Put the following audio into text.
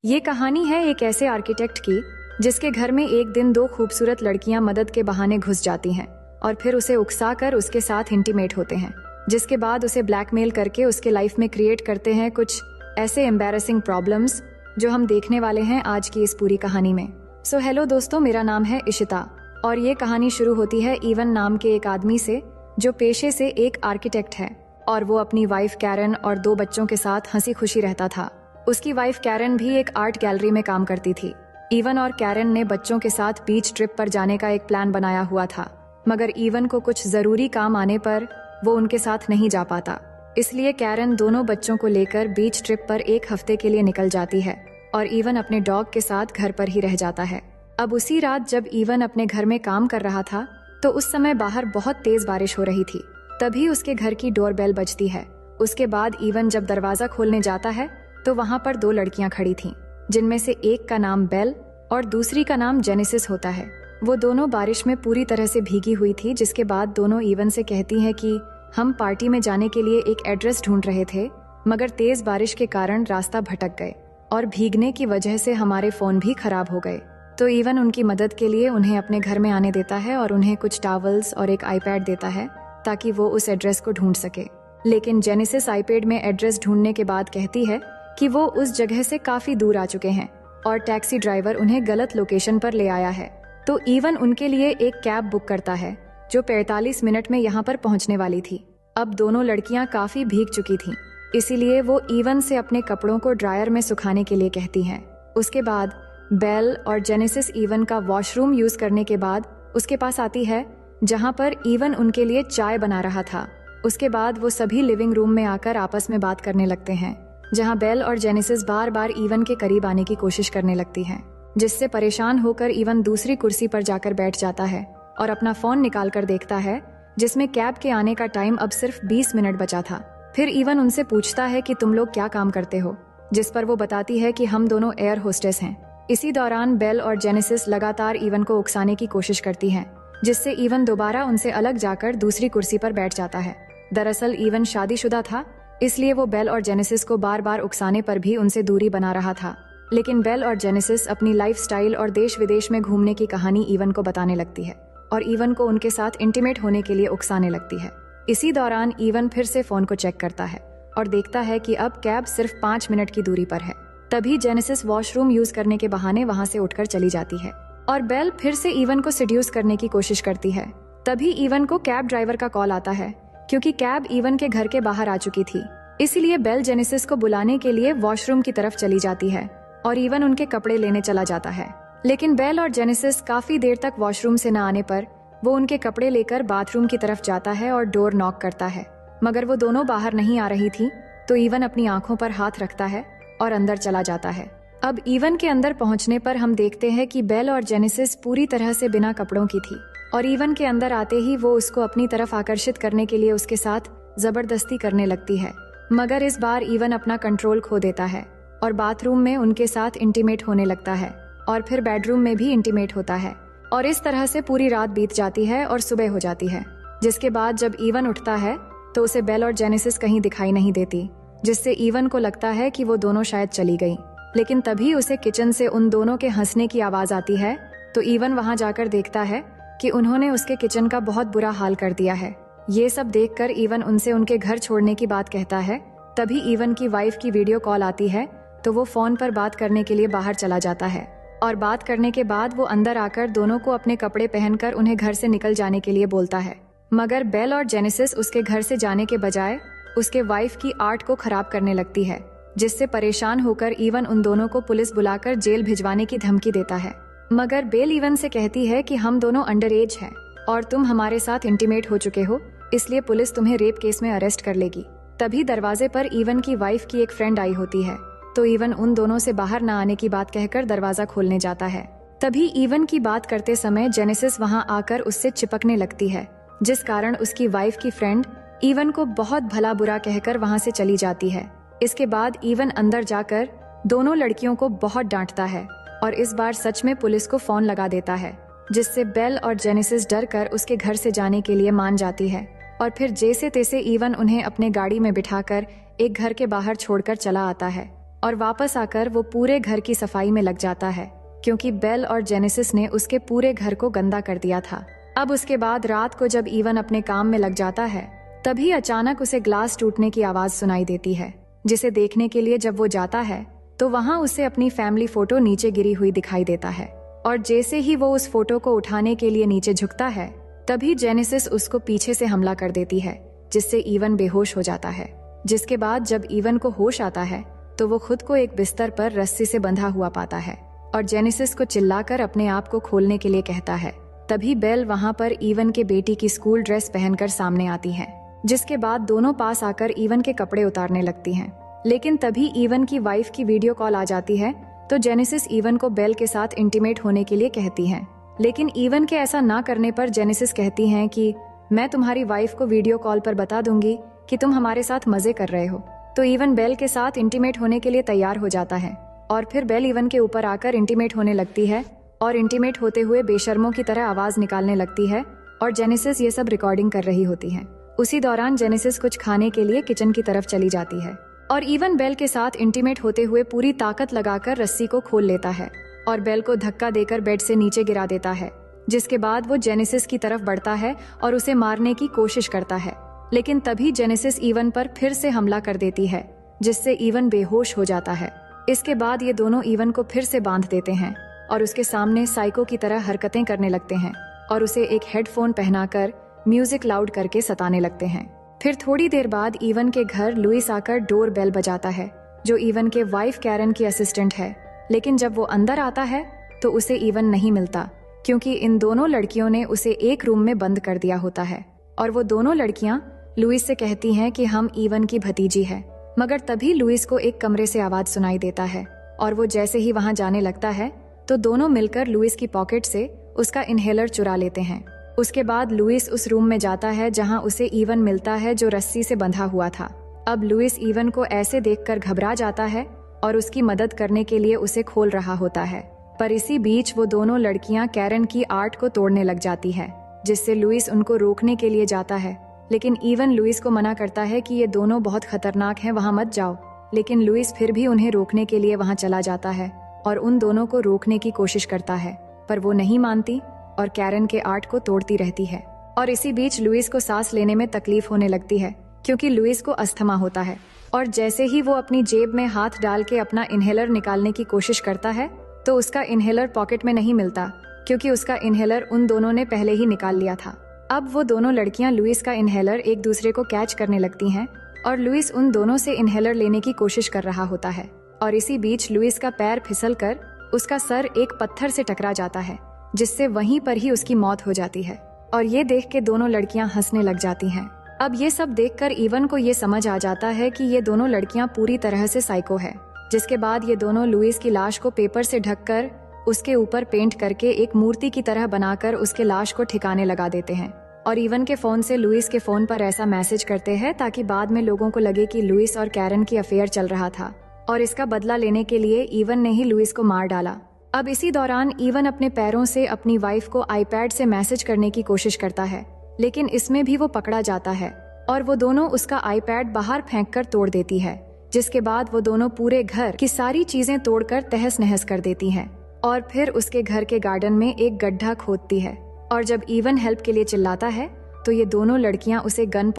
ये कहानी है एक ऐसे आर्किटेक्ट की जिसके घर में एक दिन दो खूबसूरत लड़कियां मदद के बहाने घुस जाती हैं और फिर उसे उकसाकर उसके साथ इंटीमेट होते हैं, जिसके बाद उसे ब्लैकमेल करके उसके लाइफ में क्रिएट करते हैं कुछ ऐसे एम्बैरेसिंग प्रॉब्लम्स जो हम देखने वाले हैं आज की इस पूरी कहानी में। सो हेलो दोस्तों, मेरा नाम है इशिता और ये कहानी शुरू होती है इवन नाम के एक आदमी से जो पेशे से एक आर्किटेक्ट है और वो अपनी वाइफ कैरन और दो बच्चों के साथ हंसी खुशी रहता था। उसकी वाइफ कैरन भी एक आर्ट गैलरी में काम करती थी। इवन और कैरन ने बच्चों के साथ बीच ट्रिप पर जाने का एक प्लान बनाया हुआ था, मगर इवन को कुछ जरूरी काम आने पर वो उनके साथ नहीं जा पाता। इसलिए कैरन दोनों बच्चों को लेकर बीच ट्रिप पर एक हफ्ते के लिए निकल जाती है और इवन अपने डॉग के साथ घर पर ही रह जाता है। अब उसी रात जब इवन अपने घर में काम कर रहा था तो उस समय बाहर बहुत तेज बारिश हो रही थी। तभी उसके घर की डोरबेल बजती है। उसके बाद इवन जब दरवाजा खोलने जाता है तो वहाँ पर दो लड़कियां खड़ी थीं, जिनमें से एक का नाम बेल और दूसरी का नाम जेनेसिस होता है। वो दोनों बारिश में पूरी तरह से भीगी हुई थी, जिसके बाद दोनों इवन से कहती हैं कि हम पार्टी में जाने के लिए एक एड्रेस ढूंढ रहे थे, मगर तेज बारिश के कारण रास्ता भटक गए और भीगने की वजह से हमारे फोन भी खराब हो गए। तो इवन उनकी मदद के लिए उन्हें अपने घर में आने देता है और उन्हें कुछ टॉवल्स और एक आईपैड देता है ताकि वो उस एड्रेस को ढूंढ सके। लेकिन जेनेसिस आईपैड में एड्रेस ढूंढने के बाद कहती है कि वो उस जगह से काफी दूर आ चुके हैं और टैक्सी ड्राइवर उन्हें गलत लोकेशन पर ले आया है। तो इवन उनके लिए एक कैब बुक करता है जो 45 मिनट में यहाँ पर पहुँचने वाली थी। अब दोनों लड़कियां काफी भीग चुकी थीं, इसीलिए वो इवन से अपने कपड़ों को ड्रायर में सुखाने के लिए कहती हैं। उसके बाद बेल और जेनेसिस इवन का वॉशरूम यूज करने के बाद उसके पास आती है, जहाँ पर इवन उनके लिए चाय बना रहा था। उसके बाद वो सभी लिविंग रूम में आकर आपस में बात करने लगते हैं, जहाँ बेल और जेनेसिस बार बार इवन के करीब आने की कोशिश करने लगती हैं, जिससे परेशान होकर इवन दूसरी कुर्सी पर जाकर बैठ जाता है और अपना फोन निकाल कर देखता है, जिसमें कैब के आने का टाइम अब सिर्फ 20 मिनट बचा था। फिर इवन उनसे पूछता है कि तुम लोग क्या काम करते हो, जिस पर वो बताती है कि हम दोनों एयर होस्टेस हैं। इसी दौरान बेल और जेनेसिस लगातार इवन को उकसाने की कोशिश करती हैं, जिससे इवन दोबारा उनसे अलग जाकर दूसरी कुर्सी पर बैठ जाता है। दरअसल इवन शादीशुदा था, इसलिए वो बेल और जेनेसिस को बार बार उकसाने पर भी उनसे दूरी बना रहा था। लेकिन बेल और जेनेसिस अपनी लाइफस्टाइल और देश विदेश में घूमने की कहानी इवन को बताने लगती है और इवन को उनके साथ इंटीमेट होने के लिए उकसाने लगती है। इसी दौरान इवन फिर से फोन को चेक करता है और देखता है कि अब कैब सिर्फ 5 मिनट की दूरी पर है। तभी जेनेसिस वॉशरूम यूज करने के बहाने वहाँ से उठकर चली जाती है और बेल फिर से इवन को सिड्यूस करने की कोशिश करती है। तभी इवन को कैब ड्राइवर का कॉल आता है, क्योंकि कैब इवन के घर के बाहर आ चुकी थी। इसलिए बेल जेनेसिस को बुलाने के लिए वॉशरूम की तरफ चली जाती है और इवन उनके कपड़े लेने चला जाता है। लेकिन बेल और जेनेसिस काफी देर तक वॉशरूम से न आने पर वो उनके कपड़े लेकर बाथरूम की तरफ जाता है और डोर नॉक करता है, मगर वो दोनों बाहर नहीं आ रही थी। तो इवन अपनी आंखों पर हाथ रखता है और अंदर चला जाता है। अब इवन के अंदर पहुंचने पर हम देखते हैं कि बेल और जेनेसिस पूरी तरह से बिना कपड़ों की थी और इवन के अंदर आते ही वो उसको अपनी तरफ आकर्षित करने के लिए उसके साथ जबरदस्ती करने लगती है, मगर इस बार इवन अपना कंट्रोल खो देता है और बाथरूम में उनके साथ इंटीमेट होने लगता है और फिर बेडरूम में भी इंटीमेट होता है और इस तरह से पूरी रात बीत जाती है और सुबह हो जाती है। जिसके बाद जब इवन उठता है तो उसे बेल और जेनेसिस कहीं दिखाई नहीं देती, जिससे इवन को लगता है कि वो दोनों शायद चली गई। लेकिन तभी उसे किचन से उन दोनों के हंसने की आवाज आती है। तो इवन वहां जाकर देखता है कि उन्होंने उसके किचन का बहुत बुरा हाल कर दिया है। ये सब देखकर इवन उनसे उनके घर छोड़ने की बात कहता है। तभी इवन की वाइफ की वीडियो कॉल आती है, तो वो फोन पर बात करने के लिए बाहर चला जाता है और बात करने के बाद वो अंदर आकर दोनों को अपने कपड़े पहनकर उन्हें घर से निकल जाने के लिए बोलता है। मगर बेल और जेनेसिस उसके घर से जाने के बजाय उसके वाइफ की आर्ट को खराब करने लगती है, जिससे परेशान होकर इवन उन दोनों को पुलिस बुलाकर जेल भिजवाने की धमकी देता है। मगर बेल इवन से कहती है कि हम दोनों अंडर एज हैं और तुम हमारे साथ इंटीमेट हो चुके हो, इसलिए पुलिस तुम्हें रेप केस में अरेस्ट कर लेगी। तभी दरवाजे पर इवन की वाइफ की एक फ्रेंड आई होती है, तो इवन उन दोनों से बाहर न आने की बात कहकर दरवाजा खोलने जाता है। तभी इवन की बात करते समय जेनेसिस वहां आकर उससे चिपकने लगती है, जिस कारण उसकी वाइफ की फ्रेंड इवन को बहुत भला बुरा कहकर वहां से चली जाती है। इसके बाद इवन अंदर जाकर दोनों लड़कियों को बहुत डांटता है और इस बार सच में पुलिस को फोन लगा देता है, जिससे बेल और जेनेसिस डर कर उसके घर से जाने के लिए मान जाती है और फिर जैसे तैसे इवन उन्हें अपने गाड़ी में बिठाकर एक घर के बाहर छोड़कर चला आता है और वापस आकर वो पूरे घर की सफाई में लग जाता है, क्योंकि बेल और जेनेसिस ने उसके पूरे घर को गंदा कर दिया था। अब उसके बाद रात को जब इवन अपने काम में लग जाता है, तभी अचानक उसे ग्लास टूटने की आवाज सुनाई देती है, जिसे देखने के लिए जब वो जाता है तो वहाँ उसे अपनी फैमिली फोटो नीचे गिरी हुई दिखाई देता है। और जैसे ही वो उस फोटो को उठाने के लिए नीचे झुकता है, तभी जेनेसिस उसको पीछे से हमला कर देती है, जिससे इवन बेहोश हो जाता है। जिसके बाद जब इवन को होश आता है तो वो खुद को एक बिस्तर पर रस्सी से बंधा हुआ पाता है और जेनेसिस को चिल्लाकर अपने आप को खोलने के लिए कहता है। तभी बेल वहाँ पर इवन के बेटी की स्कूल ड्रेस पहनकर सामने आती है, जिसके बाद दोनों पास आकर इवन के कपड़े उतारने लगती हैं। लेकिन तभी इवन की वाइफ की वीडियो कॉल आ जाती है, तो जेनेसिस इवन को बेल के साथ इंटीमेट होने के लिए कहती हैं। लेकिन इवन के ऐसा ना करने पर जेनेसिस कहती हैं कि मैं तुम्हारी वाइफ को वीडियो कॉल पर बता दूंगी कि तुम हमारे साथ मजे कर रहे हो। तो इवन बेल के साथ इंटीमेट होने के लिए तैयार हो जाता है और फिर बेल इवन के ऊपर आकर इंटीमेट होने लगती है और इंटीमेट होते हुए बेशर्मों की तरह आवाज निकालने लगती है और जेनेसिस ये सब रिकॉर्डिंग कर रही होती है। उसी दौरान जेनेसिस कुछ खाने के लिए किचन की तरफ चली जाती है और इवन बेल के साथ इंटीमेट होते हुए पूरी ताकत लगाकर रस्सी को खोल लेता है और बेल को धक्का देकर बेड से नीचे गिरा देता है। जिसके बाद वो जेनेसिस की तरफ बढ़ता है और उसे मारने की कोशिश करता है, लेकिन तभी जेनेसिस इवन पर फिर से हमला कर देती है, जिससे इवन बेहोश हो जाता है। इसके बाद ये दोनों इवन को फिर से बांध देते हैं और उसके सामने साइको की तरह हरकतें करने लगते हैं और उसे एक हेडफोन पहनाकर म्यूजिक लाउड करके सताने लगते हैं। फिर थोड़ी देर बाद इवन के घर लुइस आकर डोर बेल बजाता है, जो इवन के वाइफ कैरन की असिस्टेंट है। लेकिन जब वो अंदर आता है तो उसे इवन नहीं मिलता, क्योंकि इन दोनों लड़कियों ने उसे एक रूम में बंद कर दिया होता है। और वो दोनों लड़कियां लुइस से कहती हैं कि हम इवन की भतीजी है। मगर तभी लुइस को एक कमरे से आवाज सुनाई देता है और वो जैसे ही वहां जाने लगता है तो दोनों मिलकर लुइस की पॉकेट से उसका इनहेलर चुरा लेते हैं। उसके बाद लुइस उस रूम में जाता है जहां उसे इवन मिलता है, जो रस्सी से बंधा हुआ था। अब लुइस इवन को ऐसे देखकर घबरा जाता है और उसकी मदद करने के लिए उसे खोल रहा होता है। पर इसी बीच वो दोनों लड़कियां कैरन की आर्ट को तोड़ने लग जाती है, जिससे लुइस उनको रोकने के लिए जाता है। लेकिन इवन लुइस को मना करता है कि ये दोनों बहुत खतरनाक हैं, वहां मत जाओ। लेकिन लुइस फिर भी उन्हें रोकने के लिए वहां चला जाता है और उन दोनों को रोकने की कोशिश करता है, पर वो नहीं मानती और कैरन के आर्ट को तोड़ती रहती है। और इसी बीच लुइस को सांस लेने में तकलीफ होने लगती है, क्योंकि लुइस को अस्थमा होता है। और जैसे ही वो अपनी जेब में हाथ डाल के अपना इनहेलर निकालने की कोशिश करता है तो उसका इनहेलर पॉकेट में नहीं मिलता, क्योंकि उसका इनहेलर उन दोनों ने पहले ही निकाल लिया था। अब वो दोनों लड़कियां लुइस का इनहेलर एक दूसरे को कैच करने लगती हैं और लुइस उन दोनों से इनहेलर लेने की कोशिश कर रहा होता है। और इसी बीच लुइस का पैर फिसलकर उसका सर एक पत्थर से टकरा जाता है, जिससे वहीं पर ही उसकी मौत हो जाती है। और ये देख के दोनों लड़कियां हंसने लग जाती हैं। अब ये सब देखकर इवन को ये समझ आ जाता है कि ये दोनों लड़कियां पूरी तरह से साइको है। जिसके बाद ये दोनों लुइस की लाश को पेपर से ढककर उसके ऊपर पेंट करके एक मूर्ति की तरह बनाकर उसके लाश को ठिकाने लगा देते हैं। और इवन के फोन से लुइस के फोन पर ऐसा मैसेज करते हैं ताकि बाद में लोगों को लगे कि लुइस और कैरन की अफेयर चल रहा था, और इसका बदला लेने के लिए इवन ने ही लुइस को मार डाला। अब इसी दौरान इवन अपने पैरों से अपनी वाइफ को आईपैड से मैसेज करने की कोशिश करता है, लेकिन इसमें भी वो पकड़ा जाता है और वो दोनों उसका आईपैड बाहर फेंककर तोड़ देती है। जिसके बाद वो दोनों पूरे घर की सारी चीजें तोड़कर तहस नहस कर देती हैं और फिर उसके घर के गार्डन में एक गड्ढा खोदती है। और जब इवन हेल्प के लिए चिल्लाता है तो ये दोनों लड़कियां उसे गन